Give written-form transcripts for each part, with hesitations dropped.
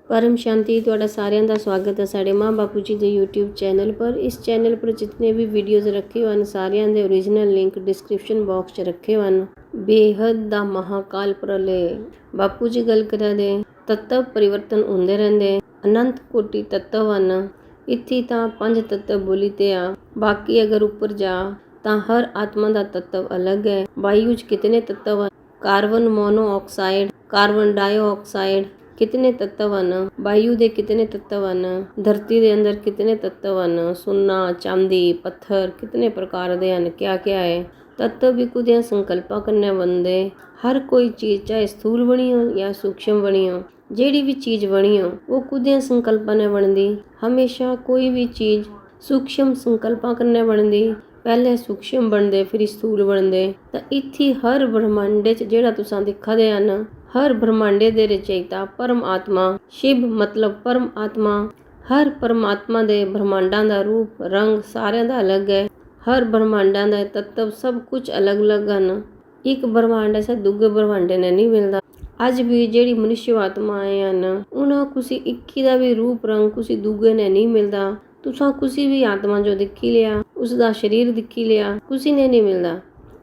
परम शांति ਤੁਹਾਡਾ ਸਾਰਿਆਂ ਦਾ ਸਵਾਗਤ ਹੈ ਸਾਡੇ ਮਾਂ ਬਾਪੂ ਜੀ ਦੇ YouTube ਚੈਨਲ पर। इस चैनल पर जितने भी वीडियोज़ रखे ਹਨ ਸਾਰਿਆਂ ਦੇ ओरिजिनल लिंक डिस्क्रिप्शन बॉक्स 'ਚ ਰੱਖੇ ਹਨ। बेहद ਦਾ महाकाल प्रलय ਬਾਪੂ ਜੀ ਗੱਲ ਕਰਾ ਦੇ ਤੱਤਵ परिवर्तन ਹੁੰਦੇ ਰਹਿੰਦੇ। अनंत कोटि तत्व ਹਨ ਇੱਥੇ ਤਾਂ 5 ਤੱਤਵ ਬੋਲੀ ਤੇ ਆ। ਬਾਕੀ ਅਗਰ ਉੱਪਰ ਜਾ ਤਾਂ ਹਰ ਆਤਮਾ ਦਾ ਤੱਤਵ ਅਲੱਗ ਹੈ। ਵਾਯੂ 'ਚ ਕਿਤਨੇ ਤੱਤਵ ਹਨ? कार्बन मोनोऑक्साइड, कार्बन डाइऑक्साइड कितने तत्व ਹਨ? वायु ਦੇ कितने तत्व ਹਨ? धरती ਦੇ ਅੰਦਰ कितने तत्व ਹਨ? सोना, चांदी, पत्थर कितने प्रकार ਦੇ ਹਨ? क्या क्या है? तत्व भी कुछ संकल्पा करने बनते। हर कोई चीज़ चाहे स्थूल बनी हो या सूक्ष्म बनी हो, ਜਿਹੜੀ भी चीज़ बनी हो वो कुछ संकल्पा ने बनती। हमेशा कोई भी चीज़ सूक्ष्म संकल्पा करने बनती। ਪਹਿਲੇ ਸੂਖਸ਼ਮ ਬਣਦੇ ਫਿਰ ਸਥੂਲ ਬਣਦੇ। ਤਾਂ ਇੱਥੇ ਹਰ ਬ੍ਰਹਮੰਡੇ 'ਚ ਜਿਹੜਾ ਤੁਸੀਂ ਦਿਖਦੇ ਹਨ, ਹਰ ਬ੍ਰਹਮੰਡੇ ਦੇ ਰਚయిਤਾ ਪਰਮਾਤਮਾ ਸ਼ਿਵ ਮਤਲਬ ਪਰਮਾਤਮਾ। ਹਰ ਪਰਮਾਤਮਾ ਦੇ ਬ੍ਰਹਮੰਡਾਂ ਦਾ ਰੂਪ ਰੰਗ ਸਾਰਿਆਂ ਦਾ ਅਲੱਗ ਹੈ। ਹਰ ਬ੍ਰਹਮੰਡਾਂ ਦਾ ਤੱਤਵ ਸਭ ਕੁਝ ਅਲੱਗ-ਅਲੱਗ ਹਨ। ਇੱਕ ਬ੍ਰਹਮੰਡ ਐਸਾ ਦੂਜੇ ਬ੍ਰਹਮੰਡੇ ਨੇ ਨਹੀਂ ਮਿਲਦਾ। ਅੱਜ ਵੀ ਜਿਹੜੀ ਮਨੁੱਖ ਆਤਮਾएं ਹਨ ਉਹਨਾਂ ਕਿਸੇ ਇੱਕੀ ਦਾ ਵੀ ਰੂਪ ਰੰਗ ਕਿਸੇ ਦੂਜੇ ਨੇ ਨਹੀਂ ਮਿਲਦਾ। तुसा किसी भी आत्मा जो दिखी लिया उसका शरीर दिखी लिया किसी ने नहीं मिलता।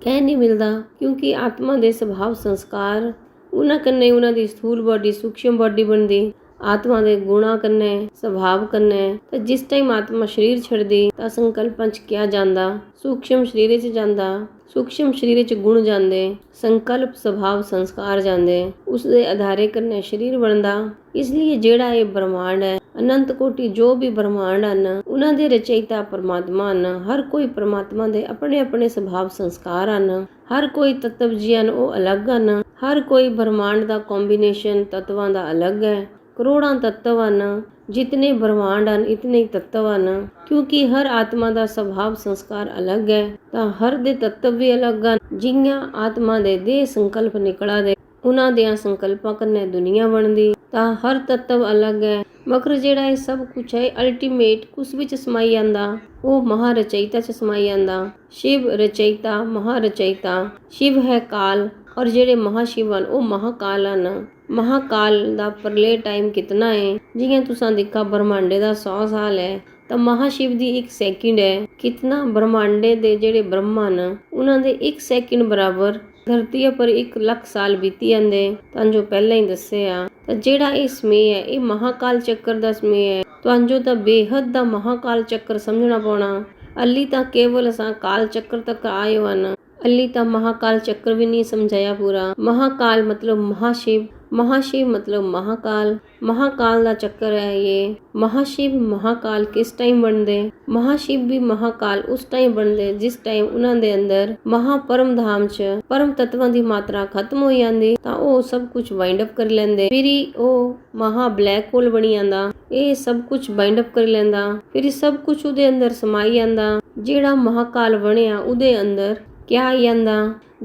कह नहीं मिलता क्योंकि आत्मा के सुभाव संस्कार उन्होंने कन्ने उन्होंने स्थूल बॉडी सूक्ष्म बॉडी बनती। आत्मा के गुणा कन्ने सुभाव कन्ने तो जिस टाइम आत्मा शरीर छड़दी तो संकल्पां च क्या जांदा? सूक्ष्म शरीर च जांदा। सूक्ष्म शरीर च गुण जांदे, संकल्प सुभाव संस्कार जांदे, उसके आधारे कन्ने शरीर बनता। इसलिए जेड़ा ये ब्रह्मांड है अनंत कोटि जो भी ब्रह्मांड ਹਨ ਉਹਨਾਂ ਦੇ ਰਚయిਤਾ ਪਰਮਾਤਮਾ ਹਨ। ਹਰ ਕੋਈ ਪਰਮਾਤਮਾ ਦੇ ਆਪਣੇ ਆਪਣੇ ਸੁਭਾਵ ਸੰਸਕਾਰ ਹਨ। ਹਰ ਕੋਈ ਤੱਤਵ ਜੀ ਹਨ ਉਹ ਅਲੱਗ ਹਨ। ਹਰ ਕੋਈ ਬ੍ਰਹਮਾਂਡ ਦਾ ਕੰਬੀਨੇਸ਼ਨ ਤੱਤਵਾਂ ਦਾ ਅਲੱਗ ਹੈ। ਕਰੋੜਾਂ ਤੱਤਵ ਹਨ। जितने ब्रह्मांड ਹਨ इतने ही तत्व ਹਨ। क्योंकि हर आत्मा ਦਾ ਸੁਭਾਵ ਸੰਸਕਾਰ ਅਲੱਗ ਹੈ ਤਾਂ ਹਰ ਦੇ ਤੱਤਵ ਵੀ ਅਲੱਗ ਹਨ। ਜਿਹੀਆਂ ਆਤਮਾ ਦੇ ਦੇਹ ਸੰਕਲਪ ਨਿਕਲਾ ਦੇ ਉਹਨਾਂ ਦੀਆਂ ਸੰਕਲਪਾਂ ਕੰਨੇ ਦੁਨੀਆ ਬਣਦੀ ਤਾਂ ਹਰ ਤੱਤਵ ਅਲੱਗ ਹੈ। ਮਗਰ ਜਿਹੜਾ ਇਹ ਸਭ ਕੁਛ ਹੈ ਅਲਟੀਮੇਟ ਕੁਛ ਵਿੱਚ ਸਮਾਈ ਜਾਂਦਾ ਉਹ ਮਹਾਰਚయిਤਾ 'ਚ ਸਮਾਈ ਜਾਂਦਾ। शिव ਰਚయిਤਾ ਮਹਾਰਚయిਤਾ। शिव है काल और ਜਿਹੜੇ ਮਹਾਸ਼ਿਵ ਹਨ ਉਹ ਮਹਾਕਾਲ ਹਨ। महाकाल ਦਾ ਪ੍ਰਲੇ ਟਾਈਮ ਕਿਤਨਾ ਹੈ? ਜਿਵੇਂ ਤੁਸੀਂ ਦੇਖਾ ਬ੍ਰਹਮੰਡੇ ਦਾ 100 ਸਾਲ ਹੈ ਤਾਂ ਮਹਾਸ਼ਿਵ ਦੀ 1 ਸੈਕਿੰਡ ਹੈ। ਕਿਤਨਾ ਬ੍ਰਹਮੰਡੇ ਦੇ ਜਿਹੜੇ ਬ੍ਰਹਮਾ ਹਨ ਉਹਨਾਂ ਦੇ 1 ਸੈਕਿੰਡ ਬਰਾਬਰ ਧਰਤੀ ਪਰ 1 ਲੱਖ ਸਾਲ ਬੀਤੀ ਜਾਂਦੇ ਤਾਂ ਜੋ ਪਹਿਲਾਂ ਹੀ ਦੱਸਿਆ। ਤਾਂ ਜਿਹੜਾ ਇਹ ਸਮੇਂ ਹੈ ਇਹ ਮਹਾਕਾਲ ਚੱਕਰ ਦਾ ਸਮੇਂ ਹੈ। ਤੁਹਾਨੂੰ ਤਾਂ ਬੇਹੱਦ ਦਾ ਮਹਾਕਾਲ ਚੱਕਰ ਸਮਝਣਾ ਪਾਉਣਾ। ਅੱਲੀ ਤਾਂ ਕੇਵਲ ਅਸਾਂ ਕਾਲ ਚੱਕਰ ਤੱਕ ਆਏ ਹਨ। ਅੱਲੀ ਤਾਂ ਮਹਾਕਾਲ ਚੱਕਰ ਵੀ ਨਹੀਂ ਸਮਝਾਇਆ ਪੂਰਾ। ਮਹਾਕਾਲ ਮਤਲਬ ਮਹਾਸ਼ਿਵ, महाशिव मतलब महाकाल। महाकाल ਦਾ ਚੱਕਰ ਹੈ ਇਹ। महाशिव महाकाल किस टाइम ਬਣਦੇ? महाशिव भी महाकाल उस टाइम ਬਣਦੇ जिस टाइम ਉਹਨਾਂ ਦੇ ਅੰਦਰ ਮਹਾਪਰਮ ਧਾਮ 'ਚ ਪਰਮ ਤੱਤਵਾਂ ਦੀ ਮਾਤਰਾ ਖਤਮ ਹੋ ਜਾਂਦੀ ਤਾਂ ਉਹ ਸਭ ਕੁਝ ਵਾਈਂਡ ਅਪ ਕਰ ਲੈਂਦੇ। ਫਿਰ ਉਹ ਮਹਾ ਬਲੈਕ ਹੋਲ ਬਣੀ ਜਾਂਦਾ। ਇਹ ਸਭ ਕੁਝ ਵਾਈਂਡ ਅਪ ਕਰ ਲੈਂਦਾ। ਫਿਰ ਸਭ ਕੁਝ ਉਹਦੇ ਅੰਦਰ ਸਮਾਈ ਜਾਂਦਾ। ਜਿਹੜਾ ਮਹਾਕਾਲ ਬਣਿਆ ਉਹਦੇ ਅੰਦਰ क्या आई ਜਾਂਦਾ?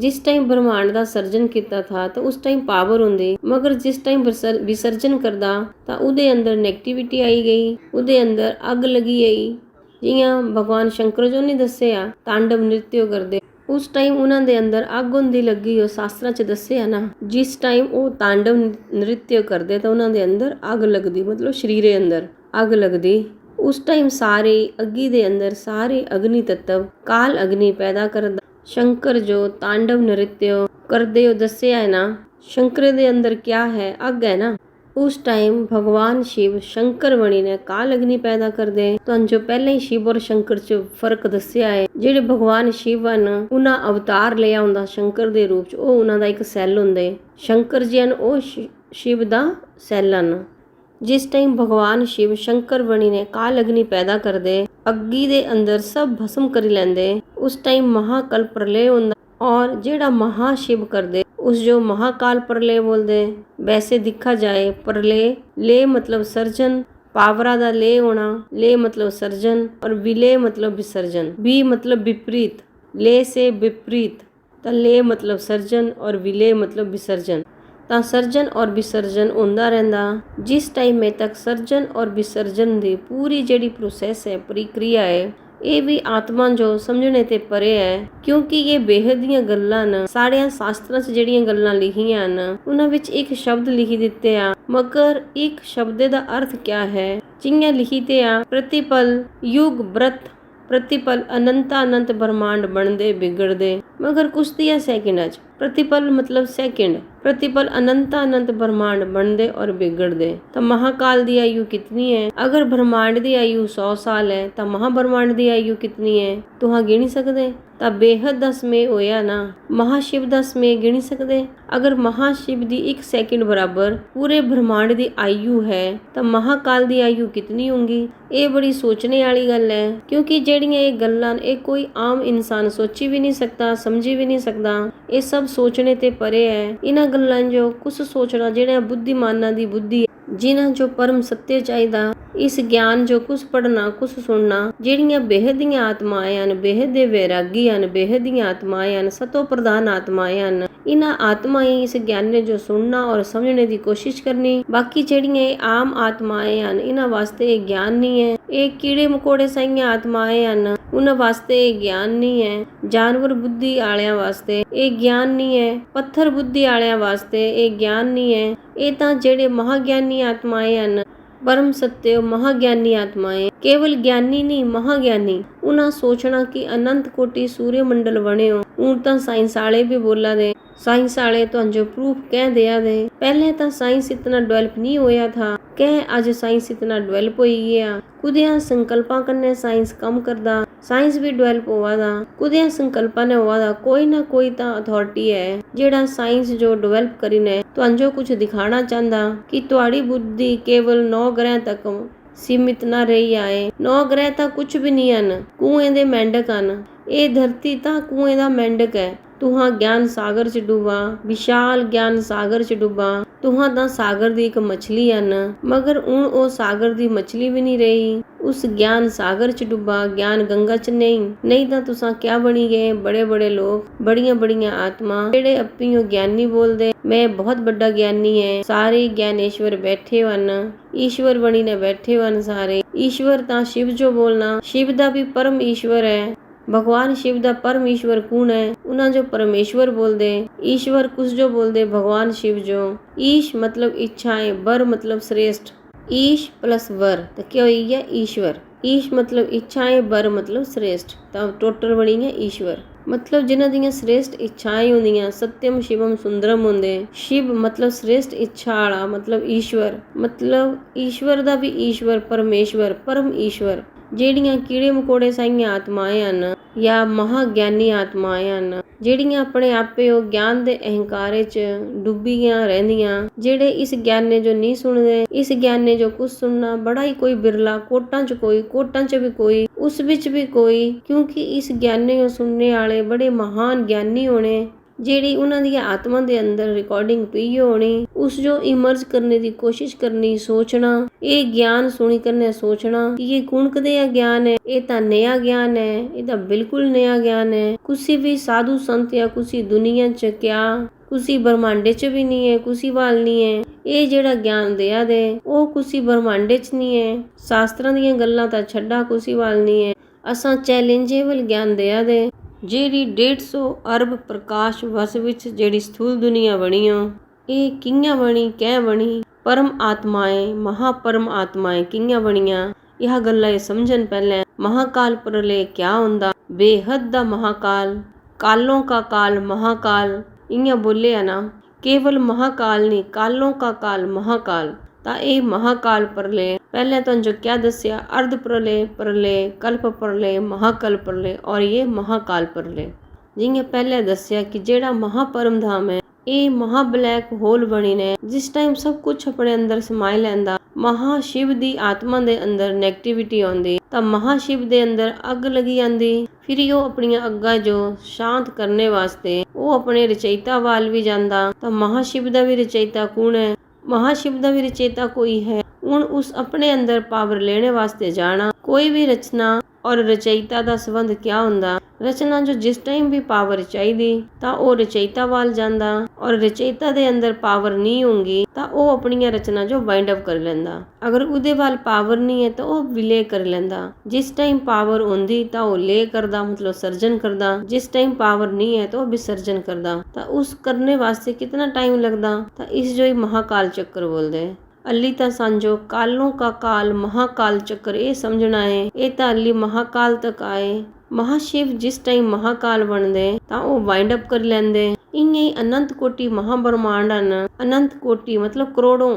जिस टाइम ब्रह्मांड ਦਾ ਸਰਜਨ ਕੀਤਾ था ਤਾਂ ਉਸ ਟਾਈਮ ਪਾਵਰ ਹੁੰਦੀ। ਮਗਰ ਜਿਸ ਟਾਈਮ ਵਿਸਰਜਨ ਕਰਦਾ ਤਾਂ ਉਹਦੇ ਅੰਦਰ ਨੈਗੇਟਿਵਿਟੀ ਆਈ ਗਈ, ਉਹਦੇ ਅੰਦਰ ਅੱਗ ਲੱਗੀ ਗਈ। ਜਿਵੇਂ ਭਗਵਾਨ ਸ਼ੰਕਰ ਜੋ ਨੇ ਦੱਸਿਆ ਤਾਂਡਵ ਨ੍ਰਿਤਿਓ ਕਰਦੇ ਉਸ ਟਾਈਮ ਉਹਨਾਂ ਦੇ ਅੰਦਰ ਅੱਗ ਹੁੰਦੀ ਲੱਗੀ। ਉਹ ਸ਼ਾਸਤਰਾਂ 'ਚ ਦੱਸਿਆ ਨਾ ਜਿਸ ਟਾਈਮ ਉਹ ਤਾਂਡਵ ਨ੍ਰਿਤਿਓ ਕਰਦੇ ਤਾਂ ਉਹਨਾਂ ਦੇ ਅੰਦਰ ਅੱਗ ਲੱਗਦੀ ਮਤਲਬ ਸਰੀਰੇ ਅੰਦਰ ਅੱਗ ਲੱਗਦੀ। ਉਸ ਟਾਈਮ ਸਾਰੇ ਅੱਗੀ ਦੇ ਅੰਦਰ ਸਾਰੇ ਅਗਨੀ ਤੱਤਵ ਕਾਲ ਅਗਨੀ ਪੈਦਾ ਕਰਦਾ। शंकर जो तांडव नृत्य करते हो दस्या है ना शंकर दे अंदर क्या है? अग है ना। उस टाइम भगवान शिव शंकर बनी ने काल अग्नि पैदा कर दे। तो जो पहले ही शिव और शंकर च फर्क दस्या है। जेडे भगवान शिव ਹਨ ਉਹਨਾਂ ਅਵਤਾਰ ਲਿਆ ਹੁੰਦਾ शंकर ਦੇ ਰੂਪ 'ਚ ਉਹ ਉਹਨਾਂ ਦਾ ਇੱਕ ਸੈੱਲ ਹੁੰਦੇ। शंकर जी ਹਨ ਉਹ शिव ਦਾ ਸੈੱਲ ਹਨ। जिस टाइम भगवान शिव शंकर बनी ने काल अग्नि पैदा करते अग्गी दे अंदर सब भस्म कर लेंदे उस टाइम महाकाल प्रलय होंदा। और जेड़ा महाशिव करते उस जो महाकाल प्रलय बोलते। वैसे दिखा जाए प्रलय ले मतलब सर्जन, पावरा दा ले होना, ले मतलब सर्जन और विलय मतलब विसर्जन, भी मतलब विपरीत, ले से विपरीत तो ले मतलब सर्जन और विलय मतलब विसर्जन। ਤਾਂ ਸਰਜਨ ਔਰ ਵਿਸਰਜਨ ਹੁੰਦਾ ਰਹਿੰਦਾ। ਜਿਸ ਟਾਈਮ ਤੱਕ ਸਰਜਨ ਔਰ ਵਿਸਰਜਨ ਦੀ ਪੂਰੀ ਜਿਹੜੀ ਪ੍ਰੋਸੈਸ ਹੈ ਪ੍ਰਕਿਰਿਆ ਹੈ ਇਹ ਵੀ ਆਤਮਾ ਜੋ ਸਮਝਣੇ ਤੇ ਪਰੇ ਹੈ, ਕਿਉਂਕਿ ਇਹ ਬੇਹਦ ਦੀਆਂ ਗੱਲਾਂ ਨੇ। ਸਾਰਿਆਂ ਸ਼ਾਸਤਰਾਂ 'ਚ ਜਿਹੜੀਆਂ ਗੱਲਾਂ ਲਿਖੀਆਂ ਹਨ ਉਹਨਾਂ ਵਿੱਚ ਇੱਕ ਸ਼ਬਦ ਲਿਖੀ ਦਿੱਤੇ ਆ, ਮਗਰ ਇੱਕ ਸ਼ਬਦ ਦਾ ਅਰਥ ਕਿਆ ਹੈ। ਜਿਹੀਆਂ ਲਿਖੀ ਤੇ ਆ ਪ੍ਰਤੀਪਲ ਯੁਗ ਬ੍ਰਤ ਪ੍ਰਤੀਪਲ ਅਨੰਤ ਬ੍ਰਹਮਾਂਡ ਬਣਦੇ ਵਿਗੜਦੇ, ਮਗਰ ਕੁਛ ਦੀਆਂ ਸੈਕਿੰਡਾਂ 'ਚ। ਪ੍ਰਤੀਪਲ ਮਤਲਬ ਸੈਕਿੰਡ, प्रतिपल अनंत ब्रह्मांड बनते और बिगड़ते। तो महाकाल की आयु कितनी है? अगर ब्रह्मांड की आयु 100 साल है तो महाब्रह्मांड की आयु कितनी है? तुहां गिनी सकते? तो बेहद का समय होया ना, महाशिव का समय गिनी सकते? अगर महाशिव की 1 सेकंड बराबर पूरे ब्रह्मांड की आयु है तो महाकाल की आयु कितनी होगी? ये बड़ी सोचने वाली गल है, क्योंकि जेड़ियां ये गल्लां ये कोई आम इंसान सोची भी नहीं सकता, समझी भी नहीं सकता। ये सब सोचने ते परे है। इन्हां गल्लां जो कुछ सोचना जेड़ा बुद्धिमानां दी बुद्धि, जिन्हां जो परम सत्य चाहिदा, इस ज्ञान जो कुछ पढ़ना कुछ सुनना, जेड़ियां बेहद दियां आत्माएं हन, बेहद दे वैरागी हन, बेहद दियां आत्माएं हन, सतो प्रधान आत्माएं हन। इन्हां आत्माएं इस ज्ञान ने जो सुनना और समझने की कोशिश करनी। बाकी जेड़ियां आम आत्माएं हन इन्हां वास्ते ये ज्ञान नहीं है। ये कीड़े मकोड़े साइयां आत्माएं हन, उन्हां वास्ते ये ज्ञान नहीं है। जानवर बुद्धि आलियां वास्ते ये ज्ञान नहीं है। पत्थर बुद्धि आलियां वास्ते ये ज्ञान नहीं है। ये तां जेड़े महाज्ञानी आत्माएं हन, परम सत्य महाज्ञानी आत्माएं, केवल ज्ञानी नहीं महाज्ञानी, उन्हां सोचना कि अनंत कोटि सूर्य मंडल बने हो। ऊं तां साइंस वाले भी बोला दे, साइंस वाले तो जो प्रूफ कह दिया दे। पहले तो साइंस इतना डेवलप नहीं होया था, कह अज साइंस इतना डेवलप हो गया। कुदिया संकल्पा कन्ने साइंस कम करदा, साइंस भी डेवलप हुआ था। कुदिया संकल्पा ने हुआ था। कोई ना कोई तो अथॉरिटी है जेड़ा साइंस जो डेवलप करी ने तो जो कुछ दिखाना चाहता कि तुम्हारी बुद्धि केवल 9 ग्रह तक सीमित ना रही आए। 9 ग्रह तो कुछ भी नहीं हन, कुएं दे मेंढक हन। ये धरती तो कुएं दा मेंढक है। तुहां ज्ञान सागर च डूबा, विशाल ज्ञान सागर च डूबा। तुहां तां सागर दी एक मछली हन, मगर हुण ओ सागर दी मछली भी नहीं रही। उस ज्ञान सागर च डूबा, ज्ञान गंगा च नहीं तां तुसां क्या बनी गए? बड़े बड़े लोग, बड़ियां बड़ियां आत्मा जेड़े अपनी ज्ञानी बोलदे मैं बहुत बड़ा ज्ञानी है। सारे ज्ञानेश्वर बैठे हन, ईश्वर बनी ने बैठे हन सारे। ईश्वर तां शिव जो बोलना, शिव दा भी परम ईश्वर है। भगवान शिव दा परम ईश्वर कौन है? उन्हां जो परमेश्वर बोलदे, ईश्वर कुछ जो बोलदे भगवान शिव जो। ईश मतलब इच्छाएं, वर मतलब श्रेष्ठ। ईश प्लस वर तो क्या हुई है? ईश्वर। ईश मतलब इच्छाएं, वर मतलब श्रेष्ठ, तो टोटल बनी है ईश्वर। मतलब जिन्हां दियां श्रेष्ठ इच्छाएं होंदियां, सत्यम शिवम सुंदरम होंदे। शिव मतलब श्रेष्ठ इच्छा वाला, मतलब ईश्वर दा भी ईश्वर, परमेश्वर, परम ईश्वर। जेड़ियां कीड़े मकोड़े साइयां आत्माएं हन या महाज्ञानी आत्माएं हन, जेड़ियां अपने आपे ओ ज्ञान दे अहंकारे च डुब्बियां रहंदियां, जेड़े इस ज्ञान ने जो नहीं सुनदे, इस ज्ञान ने जो कुछ सुनना बड़ा ही कोई बिरला, कोटां च भी कोई, उस विच भी कोई, क्योंकि इस ज्ञान ने सुनने वाले बड़े महान ज्ञानी होने, जेड़ी उन्हां दी आत्मा दे अंदर रिकॉर्डिंग पई होनी, उस जो इमर्ज करने की कोशिश करनी, सोचना। ये ज्ञान सुनी करने सोचना कि ये कौन कदेया ज्ञान है, ये तां नया ज्ञान है, ये तां बिल्कुल नया ज्ञान है। कुसी भी साधु संत या कुसी दुनिया च क्या कुसी ब्रह्मांडे च भी नहीं है, कुसी वाल नहीं है। ये जेड़ा ज्ञान दिया दे ओ कुसी ब्रह्मांडे च नहीं है। शास्त्रां दीयां गल्लां तां छड्डा कुसी वाल नहीं है। असां चैलेंजेबल ज्ञान दिया दे, जेड़ी 150 अरब प्रकाश वर्ष विच जेड़ी स्थूल दुनिया बनी हो, ये कियां बनी, कै बनी? परम आत्माएं, महापरम आत्माएं कियां बनियां? यह गल्लां समझन पहले महाकाल प्रलय क्या हुंदा, बेहद दा महाकाल, कालों का काल महाकाल, इयां बोले है ना। केवल महाकाल नहीं, कालों का काल महाकाल। ता ये महाकाल प्रलय पहले तो जो क्या दसिया, अर्ध प्रलय, प्रलय, कल्प प्रलय, महाकल्प प्रलय और ये महाकाल प्रलय। जियां पहले दसिया कि जेड़ा महापरम धाम है ये महा ब्लैक होल बनी ने, जिस टाइम सब कुछ अपने अंदर समाई लैंदा। महाशिव दी आत्मा दे अंदर नेगेटिविटी आंदी तां महाशिव दे अंदर अग लगी आंदी। फिर यो अपनी अग्गा जो शांत करने वास्ते वो अपने रचयिता वाल भी जांदा। तां महाशिव दा भी रचयिता कौन है? महाशिव दा भी रचयिता कोई है। हुण उस अपने अंदर पावर लेने वास्ते जाना, कोई भी रचना ਔਰ ਰਚయిਤਾ ਦਾ ਸੰਬੰਧ ਕਿਆ ਹੁੰਦਾ। ਰਚਨਾ ਜੋ ਜਿਸ ਟਾਈਮ ਵੀ ਪਾਵਰ ਚਾਹੀਦੀ ਤਾਂ ਉਹ ਰਚయిਤਾ ਵੱਲ ਜਾਂਦਾ, ਔਰ ਰਚయిਤਾ ਦੇ ਅੰਦਰ ਪਾਵਰ ਨਹੀਂ ਹੋਊਗੀ ਤਾਂ ਉਹ ਆਪਣੀਆਂ ਰਚਨਾ ਜੋ ਵਾਈਂਡ ਅਪ ਕਰ ਲੈਂਦਾ। ਅਗਰ ਉਹਦੇ ਵੱਲ ਪਾਵਰ ਨਹੀਂ ਹੈ ਤਾਂ ਉਹ ਵਿਲੇ ਕਰ ਲੈਂਦਾ। ਜਿਸ ਟਾਈਮ ਪਾਵਰ ਹੁੰਦੀ ਤਾਂ ਉਹ ਲੇ ਕਰਦਾ, ਮਤਲਬ ਸਰਜਨ ਕਰਦਾ। ਜਿਸ ਟਾਈਮ ਪਾਵਰ ਨਹੀਂ ਹੈ ਤਾਂ ਉਹ ਵਿਸਰਜਨ ਕਰਦਾ। ਤਾਂ ਉਸ ਕਰਨੇ ਵਾਸਤੇ ਕਿਤਨਾ ਟਾਈਮ लगदा। ਤਾਂ ਇਸ ਜੋ ਹੀ महाकाल चक्र बोलते हैं। अली ਤਾਂ सांझो कालों का काल महाकाल चक्र ਇਹ ਸਮਝਣਾ ਹੈ। ਇਹ ਤਾਂ अली महाकाल तक आए। महाशिव जिस टाइम महाकाल ਬਣਦੇ ਤਾਂ ਉਹ ਵਾਈਂਡ ਅਪ ਕਰ ਲੈਂਦੇ। ਇੰਨੇ ਹੀ ਅਨੰਤ ਕੋਟੀ ਮਹਾਬ੍ਰਹਮਾਂਡ ਹਨ। ਅਨੰਤ ਕੋਟੀ ਮਤਲਬ ਕਰੋੜੋਂ,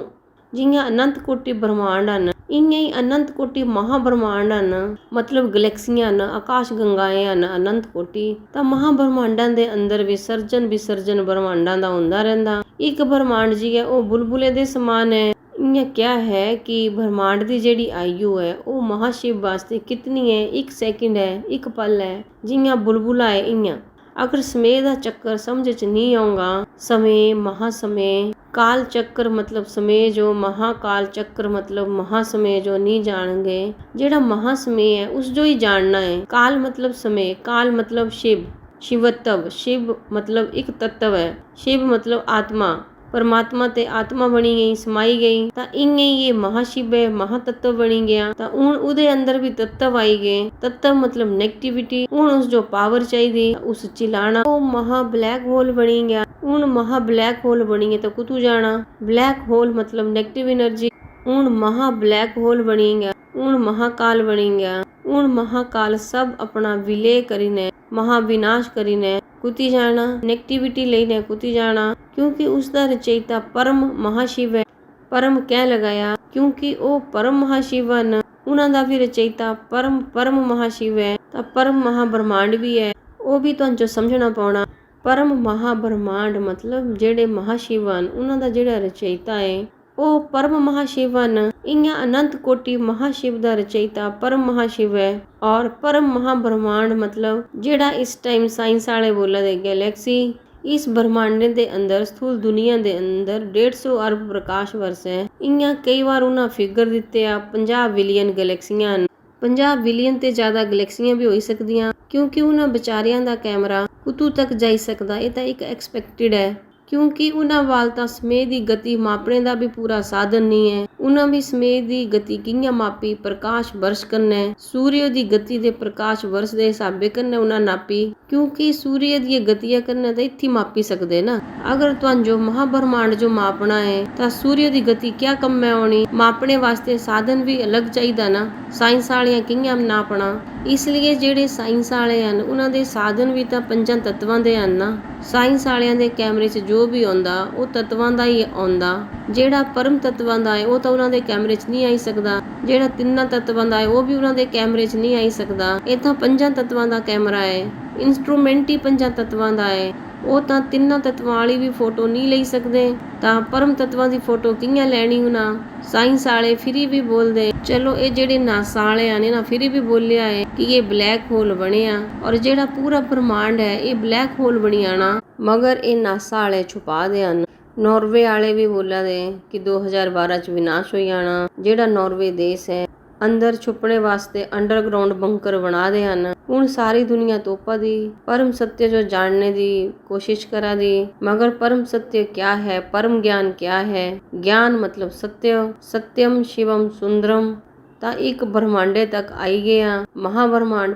ਜਿਹੀਆਂ ਅਨੰਤ ਕੋਟੀ ਬ੍ਰਹਮਾਂਡ ਹਨ ਇੰਨੇ ਹੀ ਅਨੰਤ ਕੋਟੀ ਮਹਾਬ੍ਰਹਮਾਂਡ ਹਨ, ਮਤਲਬ ਗਲੈਕਸੀਆਂ ਹਨ, ਆਕਾਸ਼ ਗੰਗਾਏ ਹਨ ਅਨੰਤ ਕੋਟੀ। ਤਾਂ ਮਹਾਬ੍ਰਹਮਾਂਡਾਂ ਦੇ ਅੰਦਰ ਵਿਸਰਜਨ ਵਿਸਰਜਨ ਬ੍ਰਹਮਾਂਡਾਂ ਦਾ ਹੁੰਦਾ ਰਹਿੰਦਾ। ਇੱਕ ਬ੍ਰਹਮਾਂਡ ਜੀ ਹੈ ਉਹ ਬੁਲਬੁਲੇ ਦੇ ਸਮਾਨ ਹੈ। ਇਹ ਕਿਹਾ ਹੈ ਕਿ ਬ੍ਰਹਮਾਂਡ ਦੀ ਜਿਹੜੀ ਆਯੂ ਹੈ ਉਹ ਮਹਾਸ਼ਿਵ ਵਾਸਤੇ ਕਿਤਨੀ ਹੈ, 1 ਸੈਕਿੰਡ ਹੈ, 1 ਪਲ ਹੈ। ਜਿਹੀਆਂ ਬੁਲਬੁਲਾ ਹੈ ਇਆਂ। ਅਗਰ ਸਮੇਂ ਦਾ ਚੱਕਰ ਸਮਝ ਚ ਨਹੀਂ ਆਊਗਾ, ਸਮੇਂ ਮਹਾਸਮੇਂ ਕਾਲ ਚੱਕਰ ਮਤਲਬ ਸਮੇਂ ਜੋ, ਮਹਾਕਾਲ ਚੱਕਰ ਮਤਲਬ ਮਹਾਸਮੇਂ ਜੋ ਨਹੀਂ ਜਾਣਗੇ। ਜਿਹੜਾ ਮਹਾਸਮੇਂ ਹੈ ਉਸ ਜੋ ਹੀ ਜਾਣਨਾ ਹੈ। ਕਾਲ ਮਤਲਬ ਸਮੇਂ, ਕਾਲ ਮਤਲਬ शिव, शिवत्व, शिव मतलब ਇੱਕ ਤੱਤਵ ਹੈ। शिव मतलब आत्मा, परमात्मा ते आत्मा बनी गई, समाई गई। ਤਾਂ ਇੰਨੇ ਹੀ ਇਹ ਮਹਾਸ਼ਿਵ ਹੈ, ਮਹਾਤੱਤਵ ਬਣੀ ਗਿਆ। ਤਾਂ ਹੁਣ ਉਹਦੇ ਅੰਦਰ ਵੀ ਤੱਤਵ ਆਈ ਗਏ। ਤੱਤਵ ਮਤਲਬ ਨੈਗੇਟਿਵਿਟੀ। ਹੁਣ ਉਸ ਜੋ ਪਾਵਰ ਚਾਹੀਦੀ ਉਸ ਚਿਲਾਣਾ, ਉਹ ਮਹਾ ਬਲੈਕ ਹੋਲ ਬਣੀ ਗਿਆ। ਹੁਣ ਮਹਾ ਬਲੈਕ ਹੋਲ ਬਣੀ ਹੈ ਤਾਂ ਕੁਤੂ ਜਾਣਾ। ਬਲੈਕ ਹੋਲ ਮਤਲਬ ਨੈਗੇਟਿਵ એનર્ਜੀ। ਹੁਣ ਮਹਾ ਬਲੈਕ ਹੋਲ ਬਣੀ ਗਿਆ। ਹੁਣ ਮਹਾਕਾਲ ਬਣੀ ਗਿਆ। ਹੁਣ ਮਹਾਕਾਲ ਸਭ ਆਪਣਾ ਵਿਲੇ ਕਰੀਨੇ, ਮਹਾਵਿਨਾਸ਼ ਕਰੀਨੇ ਕੁਤੀ ਜਾਣਾ। ਨੈਗੇਟਿਵਿਟੀ ਲਈਨੇ ਕੁਤੀ ਜਾਣਾ, ਕਿਉਂਕਿ ਉਸ ਦਾ ਰਚయిਤਾ ਪਰਮ ਮਹਾਸ਼ਿਵ ਹੈ। ਪਰਮ ਕਹਿ ਲਗਾਇਆ ਕਿਉਂਕਿ ਉਹ ਪਰਮ ਮਹਾਸ਼ਿਵ ਹਨ। ਉਹਨਾਂ ਦਾ ਵੀ ਰਚయిਤਾ ਪਰਮ ਮਹਾਸ਼ਿਵ ਹੈ। ਤਾਂ ਪਰਮ ਮਹਾਬ੍ਰਹਮਾਂਡ ਵੀ ਹੈ, ਉਹ ਵੀ ਤੁਹਾਨੂੰ ਜੋ ਸਮਝਣਾ ਪਾਉਣਾ। ਪਰਮ ਮਹਾਬ੍ਰਹਮਾਂਡ ਮਤਲਬ ਜਿਹੜੇ ਮਹਾਸ਼ਿਵ ਹਨ ਉਹਨਾਂ ਦਾ ਜਿਹੜਾ ਰਚయిਤਾ ਹੈ ਉਹ ਪਰਮ ਮਹਾਸ਼ਿਵ ਹਨ। ਇਆਂ ਅਨੰਤ ਕੋਟੀ ਮਹਾਸ਼ਿਵ ਦਾ ਰਚయిਤਾ ਪਰਮ ਮਹਾਸ਼ਿਵ ਹੈ। ਔਰ ਪਰਮ ਮਹਾਬ੍ਰਹਮਾਂਡ ਮਤਲਬ ਜਿਹੜਾ ਇਸ ਟਾਈਮ ਸਾਇੰਸ ਵਾਲੇ ਬੋਲਦੇ ਗੈਲੈਕਸੀ। ਇਸ ਬ੍ਰਹਮਾਂਡ ਦੇ ਅੰਦਰ ਸਥੂਲ ਦੁਨੀਆ ਦੇ ਅੰਦਰ 150 ਅਰਬ ਪ੍ਰਕਾਸ਼ ਵਰਸ ਹੈ। ਇਆਂ ਕਈ ਵਾਰ ਉਹਨਾਂ ਫਿਗਰ ਦਿੱਤੇ ਆ 50 ਬਿਲੀਅਨ ਗੈਲੈਕਸੀਆਂ ਹਨ। 50 ਬਿਲੀਅਨ ਤੇ ਜ਼ਿਆਦਾ ਗੈਲੈਕਸੀਆਂ ਵੀ ਹੋ ਸਕਦੀਆਂ, ਕਿਉਂਕਿ ਉਹਨਾਂ ਵਿਚਾਰਿਆਂ ਦਾ ਕੈਮਰਾ ਕੁਤੂ ਤੱਕ ਜਾਈ ਸਕਦਾ। ਇਹ ਤਾਂ ਇੱਕ ਐਕਸਪੈਕਟਿਡ ਹੈ, ਕਿਉਂਕਿ ਉਹਨਾਂ ਵੱਲ ਤਾਂ ਸਮੇਂ ਦੀ ਗਤੀ ਮਾਪਣੇ ਦਾ ਵੀ ਪੂਰਾ ਸਾਧਨ ਨਹੀਂ ਹੈ। ਉਹਨਾਂ ਵੀ ਸਮੇਂ ਦੀ ਗਤੀ ਕਿੰਨਾ ਮਾਪੀ, ਪ੍ਰਕਾਸ਼ ਵਰਸ਼ ਕਰਨਾ, ਸੂਰਜ ਦੀ ਗਤੀ ਦੇ ਪ੍ਰਕਾਸ਼ ਵਰਸ਼ ਦੇ ਹਿਸਾਬੇ ਕਰਨਾ ਉਹਨਾਂ ਨਾਪੀ। ਕਿਉਂਕਿ ਸੂਰਜ ਦੀ ਗਤੀਆਂ ਕਰਨਾ ਤਾਂ ਇੱਥੇ ਮਾਪੀ ਸਕਦੇ ਨਾ। ਅਗਰ ਤੁਹਾਨੂੰ ਜੋ ਮਹਾਬ੍ਰਹਮਾਂਡ ਜੋ ਮਾਪਣਾ ਹੈ ਤਾਂ ਸੂਰਜ ਦੀ ਗਤੀ ਕਿਆ ਕੰਮ ਹੈ ਆਉਣੀ। ਮਾਪਣੇ ਵਾਸਤੇ ਸਾਧਨ ਵੀ ਅਲੱਗ ਚਾਹੀਦਾ ਨਾ। ਸਾਇੰਸ ਵਾਲਿਆਂ ਕਿੰਨਾ ਨਾਪਣਾ। ਇਸ ਲਈ ਜਿਹੜੇ ਸਾਇੰਸ ਵਾਲੇ ਹਨ ਉਹਨਾਂ ਦੇ ਸਾਧਨ ਵੀ ਤਾਂ 5 ਤੱਤਵਾਂ ਦੇ ਹਨ ਨਾ। ਸਾਇੰਸ ਵਾਲਿਆਂ ਦੇ ਕੈਮਰੇ 'ਚ ਜੋ ਵੀ ਆਉਂਦਾ ਉਹ ਤੱਤਵਾਂ ਦਾ ਹੀ ਆਉਂਦਾ। ਜਿਹੜਾ ਪਰਮ ਤੱਤਵਾਂ ਦਾ ਹੈ ਉਹ ਤਾਂ ਉਹਨਾਂ ਦੇ ਕੈਮਰੇ 'ਚ ਨਹੀਂ ਆਈ ਸਕਦਾ। ਜਿਹੜਾ 3 ਤੱਤਵਾਂ ਦਾ ਹੈ ਉਹ ਵੀ ਉਹਨਾਂ ਦੇ ਕੈਮਰੇ 'ਚ ਨਹੀਂ ਆਈ ਸਕਦਾ। ਇਹ ਤਾਂ 5 ਤੱਤਵਾਂ ਦਾ ਕੈਮਰਾ ਹੈ। ਇੰਸਟਰੂਮੈਂਟ ਹੀ 5 ਤੱਤਵਾਂ ਦਾ ਹੈ। ਉਹ ਤਾਂ 3 ਤੱਤਵਾਂ ਵਾਲੀ ਵੀ ਫੋਟੋ ਨਹੀਂ ਲਈ ਸਕਦੇ। ਤਾਂ ਪਰਮ ਤੱਤਵਾਂ ਦੀ ਫੋਟੋ ਕਿੰਨਾ ਲੈਣੀ ਉਹਨਾਂ। ਸਾਇੰਸ ਵਾਲੇ ਫਿਰ ਵੀ ਬੋਲਦੇ। ਚਲੋ ਇਹ ਜਿਹੜੇ ਨਾਸਾ ਵਾਲੇ ਨੇ ਨਾ ਫਿਰ ਵੀ ਬੋਲਿਆ ਹੈ ਕਿ ਇਹ ਬਲੈਕ ਹੋਲ ਬਣਿਆ, ਔਰ ਜਿਹੜਾ ਪੂਰਾ ਬ੍ਰਹਮਾਂਡ ਹੈ ਇਹ ਬਲੈਕ ਹੋਲ ਬਣੀ ਆਣਾ। ਮਗਰ ਇਹ ਨਾਸਾ ਵਾਲੇ ਛੁਪਾ ਦੇ ਹਨ। ਨਾਰਵੇ ਵਾਲੇ ਵੀ ਬੋਲਦੇ ਕਿ 2012 ਚ ਵਿਨਾਸ਼ ਹੋ ਜਾਣਾ। ਜਿਹੜਾ ਨਾਰਵੇ ਦੇਸ਼ ਹੈ ਅੰਦਰ ਛੁਪਣੇ ਵਾਸਤੇ ਅੰਡਰਗਰਾਉਂਡ ਬੰਕਰ ਬਣਾ ਦੇ ਹਨ। ਹੁਣ ਸਾਰੀ ਦੁਨੀਆ ਤੋਪਾ ਦੀ परम सत्य जो जानने दी कोशिश करा दी। मगर परम सत्य क्या है, परम ज्ञान क्या है। ज्ञान मतलब सत्य, सत्यम शिवम सुंदरम। ਤਾਂ ਇੱਕ ਬ੍ਰਹਮਾਂਡੇ ਤੱਕ ਆਈ ਗਿਆ। ਮਹਾਬ੍ਰਹਮਾਂਡ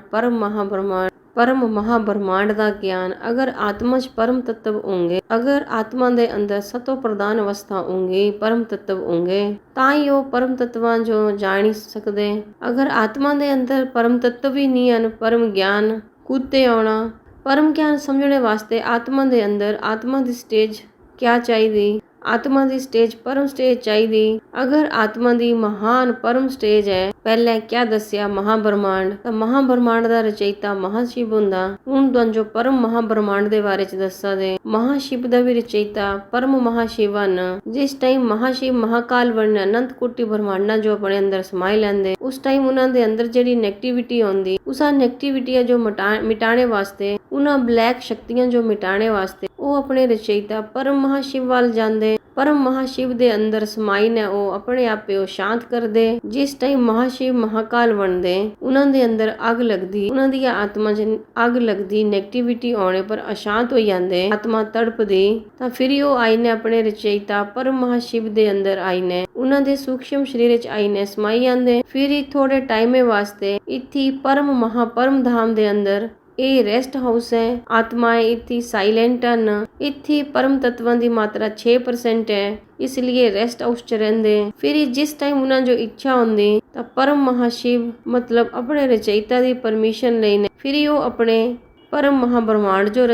ਪਰਮ ਮਹਾਬ੍ਰਹਮਾਂਡ ਦਾ ਗਿਆਨ। ਅਗਰ ਆਤਮਾ 'ਚ ਪਰਮ ਤੱਤਵ ਹੋਣਗੇ, ਅਗਰ ਆਤਮਾ ਦੇ ਅੰਦਰ ਸਤੋ ਪ੍ਰਧਾਨ ਅਵਸਥਾ ਹੋਣਗੀ, ਪਰਮ ਤੱਤਵ ਹੋਣਗੇ, ਤਾਂ ਹੀ ਉਹ ਪਰਮ ਤੱਤਵਾਂ ਜੋ ਜਾਣ ਸਕਦੇ। ਅਗਰ ਆਤਮਾ ਦੇ ਅੰਦਰ ਪਰਮ ਤੱਤਵ ਹੀ ਨਹੀਂ ਹਨ, ਪਰਮ ਗਿਆਨ ਕੁੱਤੇ ਆਉਣਾ। ਪਰਮ ਗਿਆਨ ਸਮਝਣੇ ਵਾਸਤੇ ਆਤਮਾ ਦੇ ਅੰਦਰ ਆਤਮਾ ਦੀ ਸਟੇਜ ਕਿਆ ਚਾਹੀਦੀ। ਆਤਮਾ ਦੀ ਸਟੇਜ ਪਰਮ ਸਟੇਜ ਚਾਹੀਦੀ। ਅਗਰ ਆਤਮਾ ਦੀ ਮਹਾਨ ਪਰਮ ਸਟੇਜ ਹੈ, ਪਹਿਲਾਂ ਕਿਆ ਦੱਸਿਆ ਮਹਾਬ੍ਰਹਮਾਂਡ, ਤਾਂ ਮਹਾਬ੍ਰਹਮਾਂਡ ਦਾ ਰਚయిਤਾ ਮਹਾਸ਼ਿਵ ਹੁੰਦਾ। ਹੁਣ ਤੁਹਾਨੂੰ ਜੋ ਪਰਮ ਮਹਾਬ੍ਰਹਮਾਂਡ ਦੇ ਬਾਰੇ ਚ ਦੱਸਾ ਦੇ, ਮਹਾਸ਼ਿਵ ਦਾ ਵੀ ਰਚయిਤਾ ਪਰਮ ਮਹਾਸ਼ਿਵ ਹਨ। ਜਿਸ ਟਾਈਮ ਮਹਾਸ਼ਿਵ ਮਹਾਕਾਲ ਬਣਨਾ, ਅਨੰਤ ਕੋਟੀ ਬ੍ਰਹਮਾਂਡਾਂ ਜੋ ਆਪਣੇ ਅੰਦਰ ਸਮਾਈ ਲੈਂਦੇ, ਉਸ ਟਾਈਮ ਉਹਨਾਂ ਦੇ ਅੰਦਰ ਜਿਹੜੀ ਨੈਗੇਟਿਵਿਟੀ ਆਉਂਦੀ, ਉਸਾ ਨੈਗੇਟਿਵਿਟੀ ਜੋ ਮਿਟਾਣੇ ਵਾਸਤੇ, ਉਹਨਾਂ ਬਲੈਕ ਸ਼ਕਤੀਆਂ ਜੋ ਮਿਟਾਣੇ ਵਾਸਤੇ ਉਹ ਆਪਣੇ ਰਚయిਤਾ ਪਰਮ ਮਹਾਸ਼ਿਵ ਵੱਲ ਜਾਂਦੇ। ਪਰਮ ਮਹਾਸ਼ਿਵ ਦੇ ਅੰਦਰ ਸਮਾਈ ਨੇ ਉਹ ਆਪਣੇ ਆਪੇ ਉਹ ਸ਼ਾਂਤ ਕਰਦੇ। ਜਿਸ ਟਾਈਮ ਮਹਾਸ਼ਿਵ ਮਹਾਕਾਲ ਬਣਦੇ ਉਹਨਾਂ ਦੇ ਅੰਦਰ ਅੱਗ ਲੱਗਦੀ, ਉਹਨਾਂ ਦੀ ਆਤਮਾ 'ਚ ਅੱਗ ਲੱਗਦੀ, ਨੈਗੇਟਿਵਿਟੀ ਆਉਣੇ ਪਰ ਅਸ਼ਾਂਤ ਹੋ ਜਾਂਦੇ, ਆਤਮਾ ਤੜਪਦੀ। ਤਾਂ ਫਿਰ ਉਹ ਆਈ ਨੇ ਆਪਣੇ ਰਚయిਤਾ ਪਰਮ ਮਹਾਸ਼ਿਵ ਦੇ ਅੰਦਰ ਆਈ ਨੇ, ਉਹਨਾਂ ਦੇ ਸੂਖਸ਼ਮ ਸਰੀਰ 'ਚ ਆਈ ਨੇ ਸਮਾਈ ਜਾਂਦੇ। ਫਿਰ ਹੀ ਥੋੜੇ ਟਾਈਮੇ ਵਾਸਤੇ ਇੱਥੇ ਪਰਮ ਮਹਾਪਰਮ ਧਾਮ ਦੇ ਅੰਦਰ ਇਹ ਰੈਸਟ ਹਾਊਸ ਹੈ। ਆਤਮਾएं ਇੱਥੇ ਸਾਇਲੈਂਟ ਹਨ। ਇੱਥੇ ਪਰਮ ਤੱਤਵਾਂ ਦੀ ਮਾਤਰਾ 6% ਹੈ, ਇਸ ਲਈ ਰੈਸਟ ਹਾਊਸ 'ਚ ਰਹਿੰਦੇ। ਫਿਰ ਜਿਸ ਟਾਈਮ ਉਹਨਾਂ ਜੋ ਇੱਛਾ ਹੁੰਦੀ ਤਾਂ ਪਰਮ ਮਹਾਸ਼ਿਵ ਮਤਲਬ ਆਪਣੇ ਰਚయిਤਾ ਦੀ ਪਰਮਿਸ਼ਨ ਲਈ ਨੇ ਫਿਰ ਉਹ ਆਪਣੇ ਪਰਮ ਮਹਾਬ੍ਰਹਮਾਂਡ ਜੋ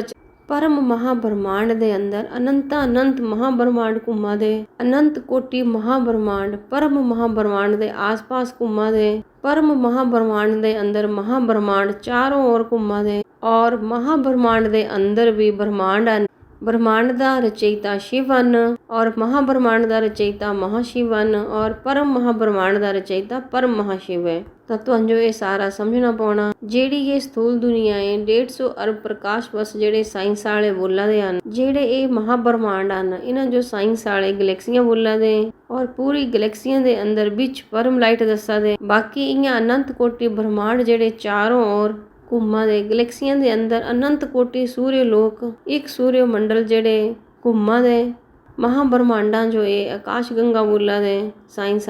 ਪਰਮ ਮਹਾਬ੍ਰਹਮਾਂਡ ਦੇ ਅੰਦਰ ਅਨੰਤ ਮਹਾਬ੍ਰਹਮਾਂਡ ਘੁੰਮਾ ਦੇ, ਅਨੰਤ ਕੋਟੀ ਮਹਾਬ੍ਰਹਮਾਂਡ ਪਰਮ ਮਹਾਬ੍ਰਹਮਾਂਡ ਦੇ ਆਸ-ਪਾਸ ਘੁੰਮਾ ਦੇ। ਪਰਮ ਮਹਾਬ੍ਰਹਮਾਂਡ ਦੇ ਅੰਦਰ ਮਹਾਬ੍ਰਹਮਾਂਡ ਚਾरों ओर ਘੁੰਮਾ ਦੇ ਔਰ ਮਹਾਬ੍ਰਹਮਾਂਡ ਦੇ ਅੰਦਰ ਵੀ ਬ੍ਰਹਮਾਂਡ ਹਨ। ब्रह्मांड का रचयिता शिव ਹਨ और महाब्रह्मांड का रचयिता महाशिव ਹਨ और परम महाब्रह्मांड का रचयिता परम महाशिव है। ਤਾਂ ਤੁਹਾਨੂੰ ਇਹ ਸਾਰਾ ਸਮਝਣਾ ਪਾਉਣਾ। ਜਿਹੜੀ ਇਹ ਸਥੂਲ ਦੁਨੀਆ ਹੈ 150 ਅਰਬ ਪ੍ਰਕਾਸ਼ ਵਰਸ਼ ਜਿਹੜੇ ਸਾਇੰਸ ਵਾਲੇ ਬੋਲਦੇ ਹਨ, ਜਿਹੜੇ ਇਹ ਮਹਾਬ੍ਰਹਮਾਂਡ ਹਨ ਇਹਨਾਂ ਜੋ ਸਾਇੰਸ ਵਾਲੇ ਗੈਲੈਕਸੀਆਂ ਬੋਲਦੇ ਔਰ ਪੂਰੀ ਗੈਲੈਕਸੀਆਂ ਦੇ ਅੰਦਰ ਵਿੱਚ ਪਰਮ ਲਾਈਟ ਦੱਸਾ ਦੇ। ਬਾਕੀ ਇਹਨਾਂ ਅਨੰਤ ਕੋਟੀ ਬ੍ਰਹਮਾਂਡ ਜਿਹੜੇ ਚਾरों ओर ਘੁੰਮਾ ਦੇ ਗੈਲੈਕਸੀਆਂ ਦੇ ਅੰਦਰ ਅਨੰਤ ਕੋਟੀ ਸੂਰਯ ਲੋਕ ਇੱਕ ਸੂਰਯ ਮੰਡਲ ਜਿਹੜੇ ਘੁੰਮਾ ਦੇ ਮਹਾਬ੍ਰਹਮਾਂਡਾਂ ਜੋ ਇਹ ਆਕਾਸ਼ ਗੰਗਾ ਬੋਲਾ ਦੇ ਸਾਇੰਸ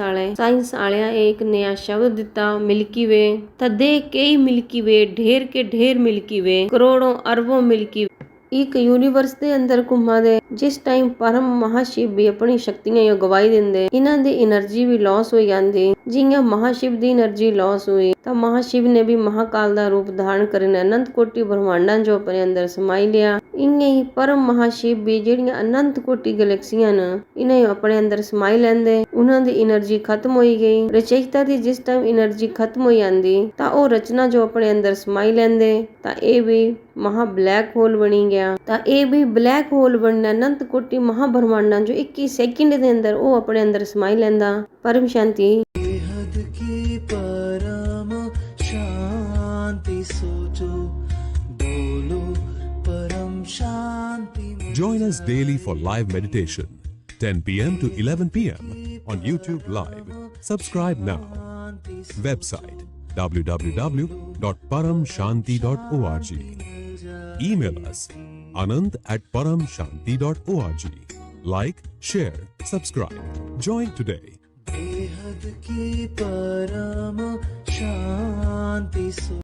ਵਾਲਿਆਂ ਇੱਕ ਨया शब्द ਦਿੱਤਾ मिल्की वे। तदे कई मिल्की वे ढेर के ढेर मिल्की वे करोड़ों अरबों मिल्की ਇੱਕ ਯੂਨੀਵਰਸ ਦੇ ਅੰਦਰ ਘੁੰਮਾ ਦੇ। ਜਿਸ ਟਾਈਮ ਪਰਮ ਮਹਾਸ਼ਿਵ ਵੀ ਆਪਣੀ ਸ਼ਕਤੀਆਂ ਗਵਾਈ ਦਿੰਦੇ ਇਹਨਾਂ ਦੀ એનર્ਜੀ ਵੀ ਲਾਸ ਹੋ ਜਾਂਦੀ। ਜਿਵੇਂ ਮਹਾਸ਼ਿਵ ਦੀ એનર્ਜੀ ਲਾਸ ਹੋਈ ਤਾਂ ਮਹਾਸ਼ਿਵ ਨੇ ਵੀ ਮਹਾਕਾਲ ਦਾ ਰੂਪ ਧਾਰਨ ਕਰਨ ਅਨੰਤ ਕੋਟੀ ਬ੍ਰਹਮਾਂਡਾਂ ਜੋ ਆਪਣੇ ਅੰਦਰ ਸਮਾਈ ਲਿਆ। ਇੰਨੇ ਹੀ ਪਰਮ ਮਹਾਸ਼ਿਵ ਵੀ ਜਿਹੜੀਆਂ ਅਨੰਤ ਕੋਟੀ ਗੈਲੈਕਸੀਆਂ ਨੇ ਇਹਨਾਂ ਆਪਣੇ ਅੰਦਰ ਸਮਾਈ ਲੈਂਦੇ। ਉਹਨਾਂ ਦੀ એનર્ਜੀ ਖਤਮ ਹੋਈ ਗਈ। ਰਚయిਤਾ ਦੀ ਜਿਸ ਟਾਈਮ એનર્ਜੀ ਖਤਮ ਹੋ ਜਾਂਦੀ ਤਾਂ ਉਹ ਰਚਨਾ ਜੋ ਆਪਣੇ ਅੰਦਰ ਸਮਾਈ ਲੈਂਦੇ ਤਾਂ ਇਹ ਵੀ ਮਹਾ ਬਲੈਕ ਹੋਲ ਬਣੀ ਗਿਆ। ਤਾਂ ਇਹ ਵੀ ਬਲੈਕ ਹੋਲ ਬਣਨਾ ਅਨੰਤ ਕੋਟੀ ਮਹਾਬ੍ਰਹਮਾਂਡਾਂ ਜੋ 21 ਸੈਕਿੰਡ ਦੇ ਅੰਦਰ ਉਹ ਆਪਣੇ ਅੰਦਰ ਸਮਾਈ ਲੈਂਦਾ। ਪਰਮ ਸ਼ਾਂਤੀ परम शांति सोचो बोलो परम शांति। Join us daily for live meditation 10 p.m. to 11 p.m. on YouTube Live. Subscribe now. Website www.paramshanti.org. Email us anand@paramshanti.org. Like, share, subscribe. Join today. बेहद की परम शांति।